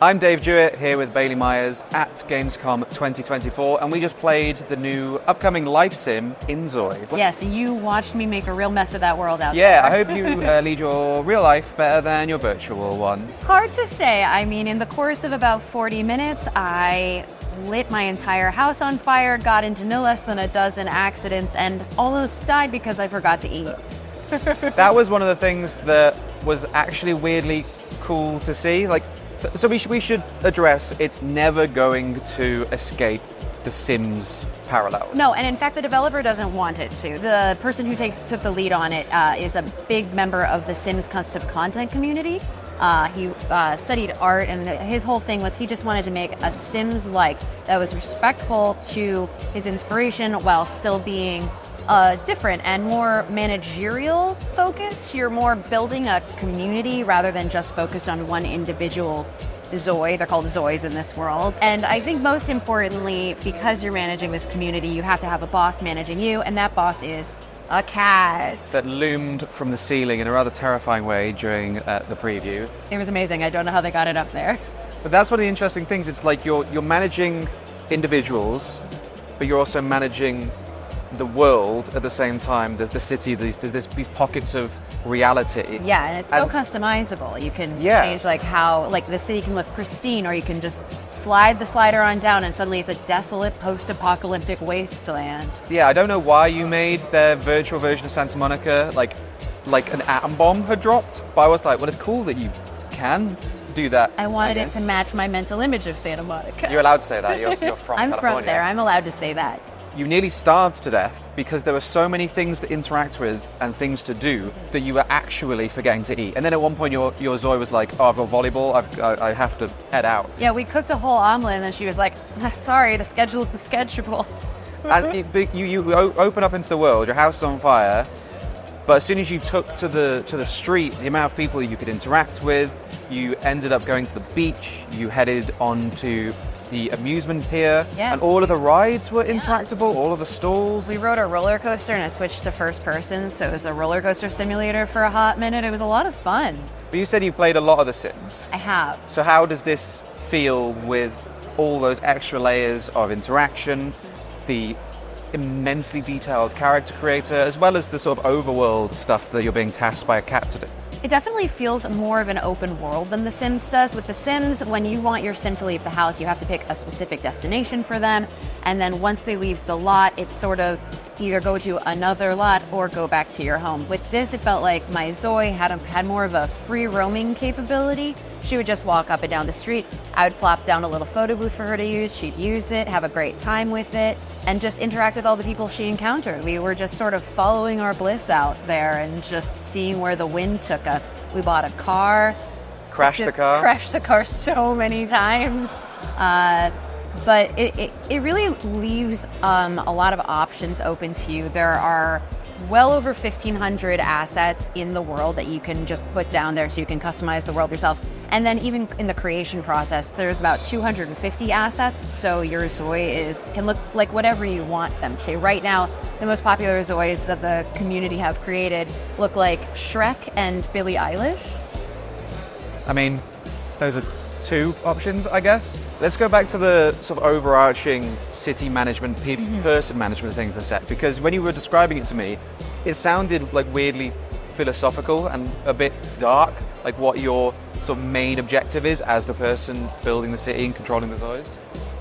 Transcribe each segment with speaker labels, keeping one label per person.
Speaker 1: I'm Dave Jewitt here with Bailey Meyers at Gamescom 2024, and we just played the new upcoming life sim, InZOI.
Speaker 2: Yes, you watched me make a real mess of that world out there.
Speaker 1: Yeah, I hope you lead your real life better than your virtual one.
Speaker 2: Hard to say. I mean, in the course of about 40 minutes, I lit my entire house on fire, got into no less than a dozen accidents, and almost died because I forgot to eat.
Speaker 1: That was one of the things that was actually weirdly cool to see. So we should address it's never going to escape the Sims parallels.
Speaker 2: No, and in fact, the developer doesn't want it to. The person who took the lead on it is a big member of the Sims custom content community. He studied art, and his whole thing was he just wanted to make a Sims-like that was respectful to his inspiration while still being different and more managerial focused. You're more building a community rather than just focused on one individual Zoi. They're called Zois in this world. And I think most importantly, because you're managing this community, you have to have a boss managing you, and that boss is a cat.
Speaker 1: That loomed from the ceiling in a rather terrifying way during the preview.
Speaker 2: It was amazing. I don't know how they got it up there.
Speaker 1: But that's one of the interesting things. It's like you're managing individuals, but you're also managing the world at the same time, the city, these pockets of reality.
Speaker 2: Yeah, and it's so customizable. You can change how the city can look pristine, or you can just slide the slider on down and suddenly it's a desolate post-apocalyptic wasteland.
Speaker 1: Yeah, I don't know why you made their virtual version of Santa Monica like an atom bomb had dropped, but I was like, well, it's cool that you can do that.
Speaker 2: I wanted it to match my mental image of Santa Monica.
Speaker 1: You're allowed to say that. You're from
Speaker 2: I'm
Speaker 1: California.
Speaker 2: from there. I'm allowed to say that.
Speaker 1: You nearly starved to death because there were so many things to interact with and things to do that you were actually forgetting to eat. And then at one point your Zoe was like, oh, I've got volleyball, I have to head out.
Speaker 2: Yeah, we cooked a whole omelet and then she was like, sorry, the schedule is the schedule.
Speaker 1: And you open up into the world, your house is on fire, but as soon as you took to the street, the amount of people you could interact with, you ended up going to the beach, you headed onto the amusement pier, and all of the rides were interactable, all of the stalls.
Speaker 2: We rode a roller coaster and it switched to first person, so it was a roller coaster simulator for a hot minute. It was a lot of fun.
Speaker 1: But you said you played a lot of The Sims.
Speaker 2: I have.
Speaker 1: So how does this feel with all those extra layers of interaction, the immensely detailed character creator, as well as the sort of overworld stuff that you're being tasked by a cat to do?
Speaker 2: It definitely feels more of an open world than The Sims does. With The Sims, when you want your Sim to leave the house, you have to pick a specific destination for them. And then once they leave the lot, it's sort of either go to another lot or go back to your home. With this, it felt like my Zoe had more of a free roaming capability. She would just walk up and down the street. I would plop down a little photo booth for her to use. She'd use it, have a great time with it, and just interact with all the people she encountered. We were just sort of following our bliss out there and just seeing where the wind took us. We bought a car.
Speaker 1: Crashed
Speaker 2: the car so many times. But it really leaves a lot of options open to you. There are well over 1,500 assets in the world that you can just put down there so you can customize the world yourself. And then even in the creation process, there's about 250 assets, so your Zoe can look like whatever you want them to. Right now, the most popular Zoes that the community have created look like Shrek and Billie Eilish.
Speaker 1: I mean, those are two options, I guess. Let's go back to the sort of overarching city management, person management thing for a sec, because when you were describing it to me, it sounded like weirdly philosophical and a bit dark, like what your sort of main objective is as the person building the city and controlling the Zoes.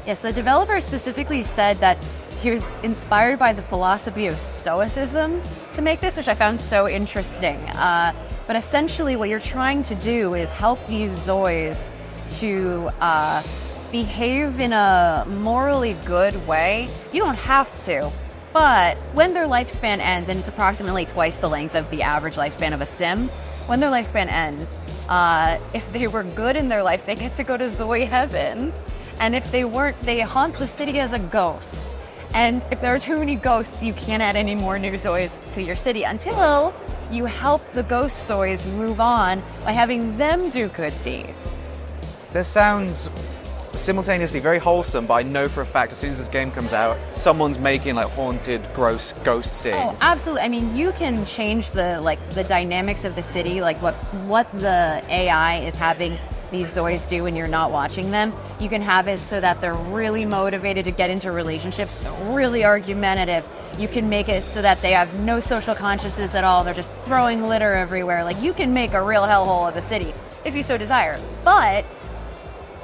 Speaker 2: Yes, the developer specifically said that he was inspired by the philosophy of Stoicism to make this, which I found so interesting. But essentially what you're trying to do is help these Zoes to behave in a morally good way. You don't have to, but when their lifespan ends, and it's approximately twice the length of the average lifespan of a sim, when their lifespan ends, if they were good in their life, they get to go to Zoe heaven. And if they weren't, they haunt the city as a ghost. And if there are too many ghosts, you can't add any more new Zoes to your city until you help the ghost Zoes move on by having them do good deeds.
Speaker 1: This sounds simultaneously very wholesome, but I know for a fact as soon as this game comes out, someone's making like haunted, gross ghost scenes.
Speaker 2: Oh, absolutely. I mean, you can change the dynamics of the city, like what the AI is having these Zois do when you're not watching them. You can have it so that they're really motivated to get into relationships, really argumentative. You can make it so that they have no social consciousness at all. They're just throwing litter everywhere. Like, you can make a real hellhole of a city if you so desire. But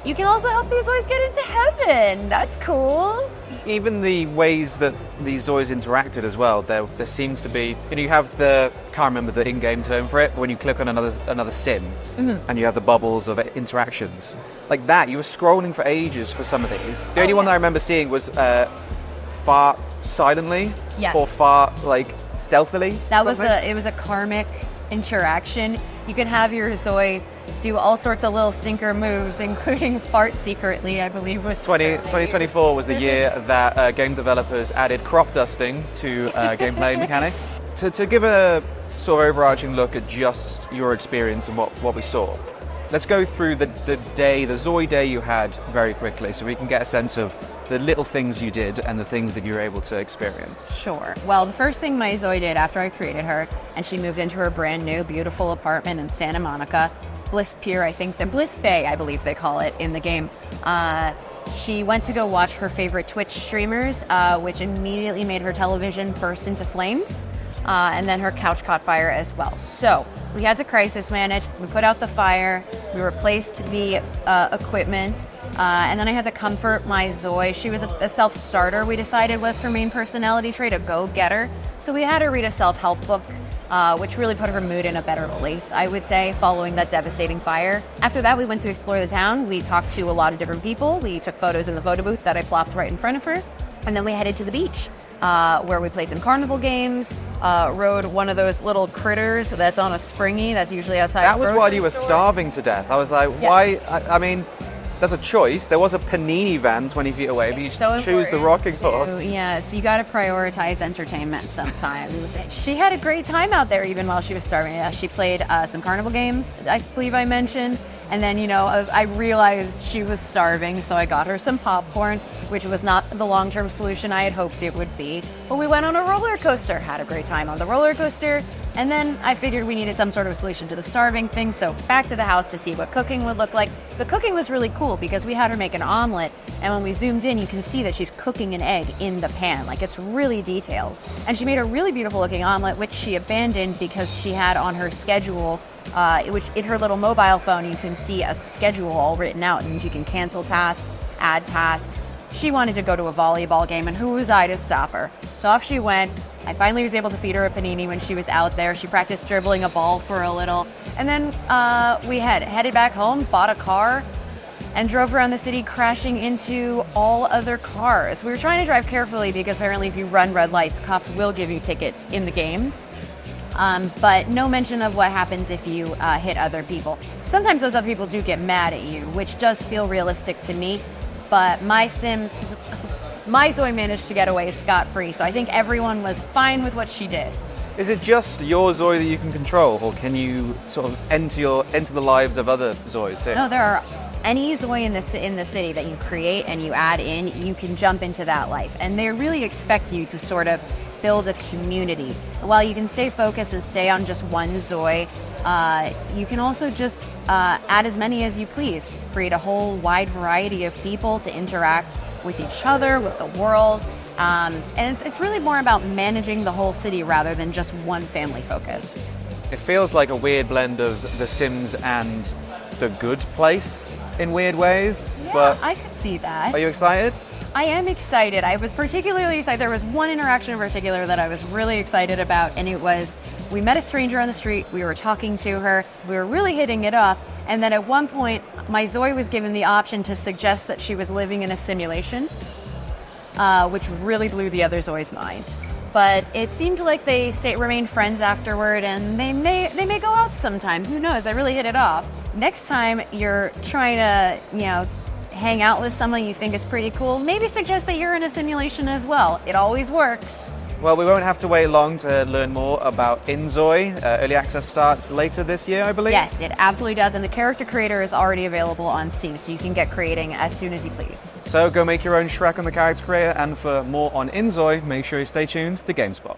Speaker 2: you can also help these Zois get into heaven. That's cool.
Speaker 1: Even the ways that these Zois interacted as well, there seems to be, you have the, can't remember the in-game term for it, but when you click on another sim and you have the bubbles of interactions. Like that, you were scrolling for ages for some of these. The only one that I remember seeing was fart silently or fart like stealthily.
Speaker 2: That was it was a karmic interaction. You can have your Zoi do all sorts of little stinker moves, including fart secretly, I believe was
Speaker 1: 2024 was the year that game developers added crop dusting to gameplay mechanics. To give a sort of overarching look at just your experience and what we saw, let's go through the Zoi day you had very quickly so we can get a sense of the little things you did and the things that you were able to experience.
Speaker 2: Sure. Well, the first thing my Zoi did after I created her, and she moved into her brand new beautiful apartment in Santa Monica, Bliss Pier, Bliss Bay, I believe they call it in the game. She went to go watch her favorite Twitch streamers, which immediately made her television burst into flames. And then her couch caught fire as well. So we had to crisis manage. We put out the fire. We replaced the equipment. And then I had to comfort my Zoi. She was a self-starter, we decided was her main personality trait, a go-getter. So we had her read a self-help book, which really put her mood in a better place, I would say, following that devastating fire. After that, we went to explore the town. We talked to a lot of different people. We took photos in the photo booth that I plopped right in front of her. And then we headed to the beach, where we played some carnival games, rode one of those little critters that's on a springy that's usually outside.
Speaker 1: That was while you were starving to death. I was like, why? I mean, that's a choice. There was a panini van 20 feet away, but you choose the rocking horse.
Speaker 2: Yeah, so you got to prioritize entertainment sometimes. She had a great time out there even while she was starving. She played some carnival games, I believe I mentioned. And then, I realized she was starving, so I got her some popcorn, which was not the long-term solution I had hoped it would be. But we went on a roller coaster, had a great time on the roller coaster, and then I figured we needed some sort of solution to the starving thing, so back to the house to see what cooking would look like. The cooking was really cool because we had her make an omelet, and when we zoomed in, you can see that she's cooking an egg in the pan. Like, it's really detailed. And she made a really beautiful-looking omelet, which she abandoned because she had on her schedule, which in her little mobile phone, you can see a schedule all written out, and you can cancel tasks, add tasks. She wanted to go to a volleyball game, and who was I to stop her? So off she went. I finally was able to feed her a panini when she was out there. She practiced dribbling a ball for a little. And then we headed back home, bought a car, and drove around the city crashing into all other cars. We were trying to drive carefully because apparently if you run red lights, cops will give you tickets in the game. But no mention of what happens if you hit other people. Sometimes those other people do get mad at you, which does feel realistic to me. But my Zoi managed to get away scot-free, so I think everyone was fine with what she did.
Speaker 1: Is it just your Zoi that you can control, or can you sort of enter the lives of other Zois too?
Speaker 2: No, there are any Zoi in the city that you create and you add in, you can jump into that life. And they really expect you to sort of build a community. While you can stay focused and stay on just one Zoi, you can also just add as many as you please. Create a whole wide variety of people to interact with each other, with the world. And it's really more about managing the whole city rather than just one family focused.
Speaker 1: It feels like a weird blend of The Sims and The Good Place in weird ways.
Speaker 2: Yeah,
Speaker 1: but
Speaker 2: I could see that.
Speaker 1: Are you excited?
Speaker 2: I am excited. I was particularly excited. There was one interaction in particular that I was really excited about, and it was, we met a stranger on the street, we were talking to her, we were really hitting it off, and then at one point, my Zoi was given the option to suggest that she was living in a simulation, which really blew the other Zoi's mind. But it seemed like they remained friends afterward, and they may go out sometime. Who knows? They really hit it off. Next time you're trying to, hang out with someone you think is pretty cool, maybe suggest that you're in a simulation as well. It always works.
Speaker 1: Well, we won't have to wait long to learn more about InZOI. Early access starts later this year, I believe?
Speaker 2: Yes, it absolutely does. And the character creator is already available on Steam, so you can get creating as soon as you please.
Speaker 1: So go make your own Shrek on the character creator, and for more on InZOI, make sure you stay tuned to GameSpot.